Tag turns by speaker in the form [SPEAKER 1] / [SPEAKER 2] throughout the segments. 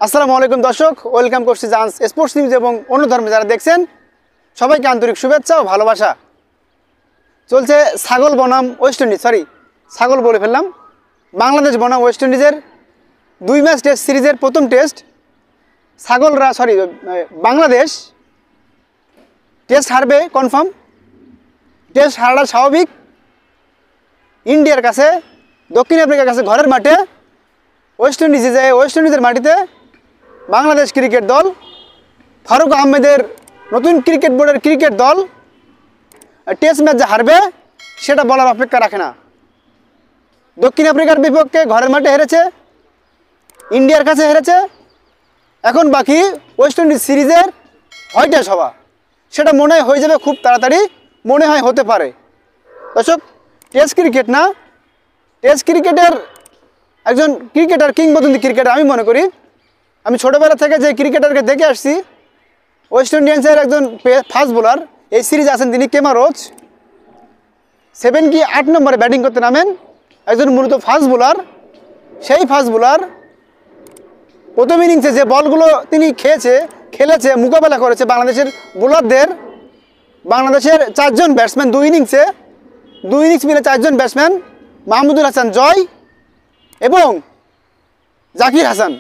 [SPEAKER 1] আসসালামু আলাইকুম দর্শক, ওয়েলকাম করছি জান্স স্পোর্টস নিউজ এবং অন্য ধর্মে যারা দেখছেন সবাইকে আন্তরিক শুভেচ্ছা ও ভালোবাসা। চলছে ছাগল বনাম ওয়েস্ট ইন্ডিজ, ছাগল বলে ফেললাম, বাংলাদেশ বনাম ওয়েস্ট ইন্ডিজের 2 ম্যাচ টেস্ট সিরিজের প্রথম টেস্ট। বাংলাদেশ টেস্ট হারবে কনফার্ম, টেস্ট হারাটা স্বাভাবিক। ইন্ডিয়ার কাছে, দক্ষিণ আফ্রিকার কাছে ঘরের মাঠে ওয়েস্ট ইন্ডিজের মাটিতে বাংলাদেশ ক্রিকেট দল, ফারুক আহমেদের নতুন ক্রিকেট বোর্ডের ক্রিকেট দল টেস্ট ম্যাচ যে হারবে সেটা বলার অপেক্ষা রাখে না। দক্ষিণ আফ্রিকার বিপক্ষে ঘরের মাঠে হেরেছে, ইন্ডিয়ার কাছে হেরেছে, এখন বাকি ওয়েস্ট ইন্ডিজ সিরিজের হয়টা সভা, সেটা মনে হয় হয়ে যাবে খুব তাড়াতাড়ি, মনে হয় হতে পারে। দর্শক, টেস্ট ক্রিকেট না, টেস্ট ক্রিকেটের একজন ক্রিকেটার, কিংবদন্তি ক্রিকেটার আমি মনে করি, আমি ছোটোবেলা থেকে যে ক্রিকেটারকে দেখে আসছি, ওয়েস্ট ইন্ডিয়ান্সের একজন ফাস্ট বোলার, এই সিরিজে আছেন তিনি কেমা রোচ। 7 কি 8 নম্বরে ব্যাটিং করতে নামেন, একজন মূলত ফাস্ট বোলার। সেই ফাস্ট বোলার প্রথম ইনিংসে যে বলগুলো তিনি খেলেছে, মোকাবেলা করেছে বাংলাদেশের বোলারদের, বাংলাদেশের 4 জন ব্যাটসম্যান, 2 ইনিংস মিলে 4 জন ব্যাটসম্যান, মাহমুদুল হাসান জয় এবং জাকির হাসান,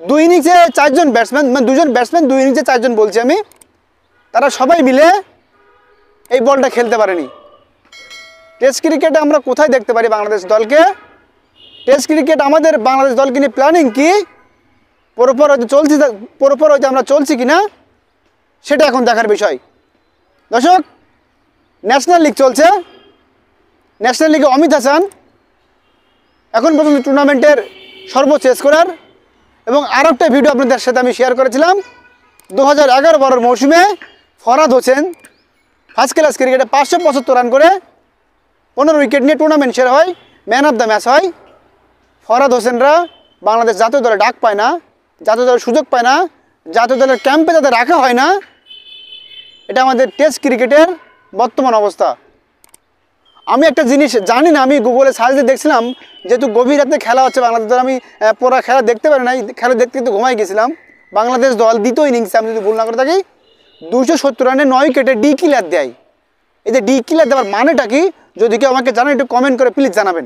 [SPEAKER 1] 2 ইনিংসে 4 জন ব্যাটসম্যান, মানে 2 জন ব্যাটসম্যান 2 ইনিংসে 4 জন বলছি আমি, তারা সবাই মিলে এই বলটা খেলতে পারেনি। টেস্ট ক্রিকেটে আমরা কোথায় দেখতে পারি বাংলাদেশ দলকে? টেস্ট ক্রিকেট আমাদের বাংলাদেশ দলকে নিয়ে প্ল্যানিং কি, পরপর হয়তো আমরা চলছি কিনা সেটা এখন দেখার বিষয়। দর্শক, ন্যাশনাল লিগ চলছে, ন্যাশনাল লিগে অমিত হাসান এখন পর্যন্ত টুর্নামেন্টের সর্বোচ্চ স্কোরার। এবং আর একটা ভিডিও আপনাদের সাথে আমি শেয়ার করেছিলাম, 2011-12 মৌসুমে ফরহাদ হোসেন ফার্স্ট ক্লাস ক্রিকেটে 575 রান করে 15 উইকেট নিয়ে টুর্নামেন্ট সেরা হয়, ম্যান অফ দ্য ম্যাচ হয়। ফরহাদ হোসেনরা বাংলাদেশ জাতীয় দলে ডাক পায় না, জাতীয় দলের সুযোগ পায় না, জাতীয় দলের ক্যাম্পে যাতে রাখা হয় না, এটা আমাদের টেস্ট ক্রিকেটের বর্তমান অবস্থা। আমি একটা জিনিস জানি না, আমি গুগলে সার্চ দিয়ে দেখছিলাম, যেহেতু গভীর রাতে খেলা হচ্ছে বাংলাদেশ দল, আমি পুরো খেলা দেখতে পারি নাই, খেলা দেখতে কিন্তু ঘুমাই গেছিলাম। বাংলাদেশ দল দ্বিতীয় ইনিংসে, আমি যদি ভুল না করে থাকি, 270 রানে 9 উইকেটে ডি ক্লিয়ার দেয়। এই যে ডি ক্লিয়ার দেওয়ার মানেটা কি, যদি কেউ আমাকে জানেন একটু কমেন্ট করে প্লিজ জানাবেন।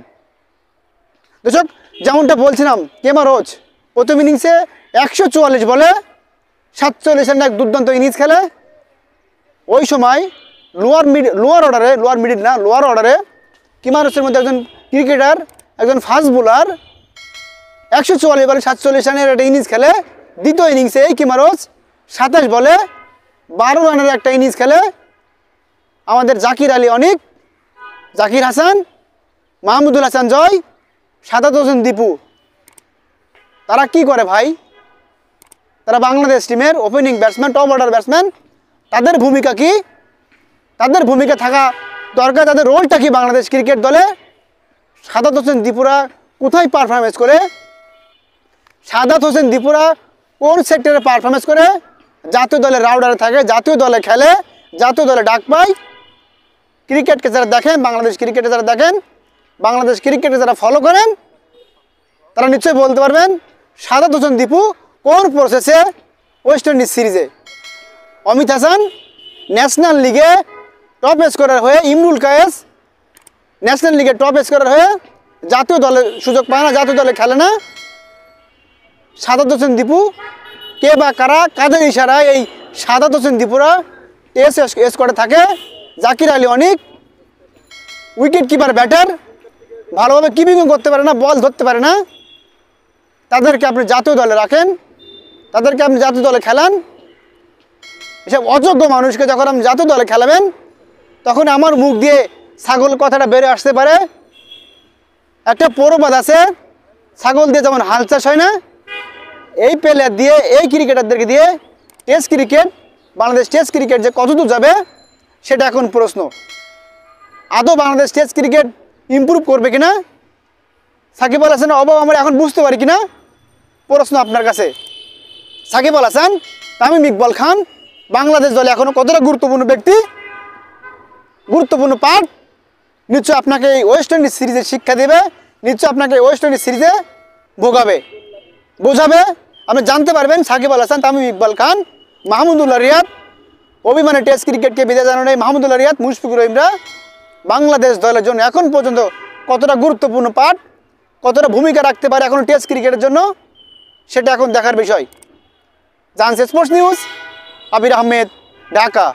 [SPEAKER 1] দর্শক, যেমনটা বলছিলাম, কেমা রোচ প্রথম ইনিংসে 144 বলে 47 রানের এক দুর্দান্ত ইনিংস খেলে। ওই সময় লোয়ার অর্ডারে কেমা রোচের মধ্যে একজন ক্রিকেটার, একজন ফাস্ট বোলার 144 বলে 47 রানের একটা ইনিংস খেলে। দ্বিতীয় ইনিংসে এই কেমা রোচ 27 বলে 12 রানের একটা ইনিংস খেলে। আমাদের জাকির আলী অনিক, জাকির হাসান, মাহমুদুল হাসান জয়, সাদাত হোসেন দীপু, তারা কি করে ভাই? তারা বাংলাদেশ টিমের opening batsman, top order batsman. তাদের ভূমিকা কি? তাদের ভূমিকা থাকা দরকার, তাদের রোলটা কি বাংলাদেশ ক্রিকেট দলে? সাদাত হোসেন দীপুরা কোথায় পারফরমেন্স করে? সাদাত হোসেন দীপুরা কোন সেক্টরে পারফরমেন্স করে? জাতীয় দলের রাউডারে থাকে, জাতীয় দলে খেলে, জাতীয় দলে ডাক পায়। ক্রিকেটকে যারা দেখেন, বাংলাদেশ ক্রিকেটে যারা দেখেন, বাংলাদেশ ক্রিকেটে যারা ফলো করেন, তারা নিশ্চয়ই বলতে পারবেন সাদাত হোসেন দীপু কোন প্রসেসে ওয়েস্ট ইন্ডিজ সিরিজে। অমিত হাসান ন্যাশনাল লিগে টপ স্কোরার হয়ে, ইমরুল কায়েস ন্যাশনাল লিগে টপ স্কোরার হয়ে জাতীয় দলের সুযোগ পায় না, জাতীয় দলে খেলে না। সাদাত হোসেন দীপু কে বা কারা, কাদের ইশারায় এই সাদাত হোসেন দীপুরা টেস্ট স্কোয়াডে থাকে? জাকির আলী অনিক উইকেট কিপার ব্যাটার, ভালোভাবে কিপিংও করতে পারে না, বল ধরতে পারে না, তাদেরকে আপনি জাতীয় দলে রাখেন, তাদেরকে আপনি জাতীয় দলে খেলান। এসব অযোগ্য মানুষকে যখন আপনি জাতীয় দলে খেলাবেন, তখন আমার মুখ দিয়ে ছাগল কথাটা বেড়ে আসতে পারে। একটা প্রবাদ আছে, ছাগল দিয়ে যেমন হাল চাষ হয় না, এই প্লেয়ার দিয়ে, এই ক্রিকেটারদেরকে দিয়ে test cricket, Bangladesh test cricket যে কতদূর যাবে সেটা এখন প্রশ্ন। আদৌ বাংলাদেশ টেস্ট ক্রিকেট ইমপ্রুভ করবে কিনা, সাকিব আল হাসানের অভাব আমরা এখন বুঝতে পারি কিনা, প্রশ্ন আপনার কাছে। সাকিব আল হাসান, তামিম ইকবাল খান বাংলাদেশ দলে এখনও কতটা গুরুত্বপূর্ণ ব্যক্তি, গুরুত্বপূর্ণ পার্ট, নিশ্চয় আপনাকে এই ওয়েস্ট ইন্ডিজ সিরিজে শিক্ষা দেবে, নিশ্চয় আপনাকে ওয়েস্ট ইন্ডিজ সিরিজে ভোগাবে। বোঝাবে, আপনি জানতে পারবেন সাকিব আল হাসান, তামিম ইকবাল খান, মাহমুদুল্লাহ রিয়াদ, অভিমানে টেস্ট ক্রিকেটকে বিদায় জানানো এই মাহমুদুল্লাহ রিয়াদ, মুশফিকুর রহিমরা বাংলাদেশ দলের জন্য এখন পর্যন্ত কতটা গুরুত্বপূর্ণ পার্ট, কতটা ভূমিকা রাখতে পারে এখন টেস্ট ক্রিকেটের জন্য, সেটা এখন দেখার বিষয়। জানস স্পোর্টস নিউজ, আবির আহমেদ, ঢাকা।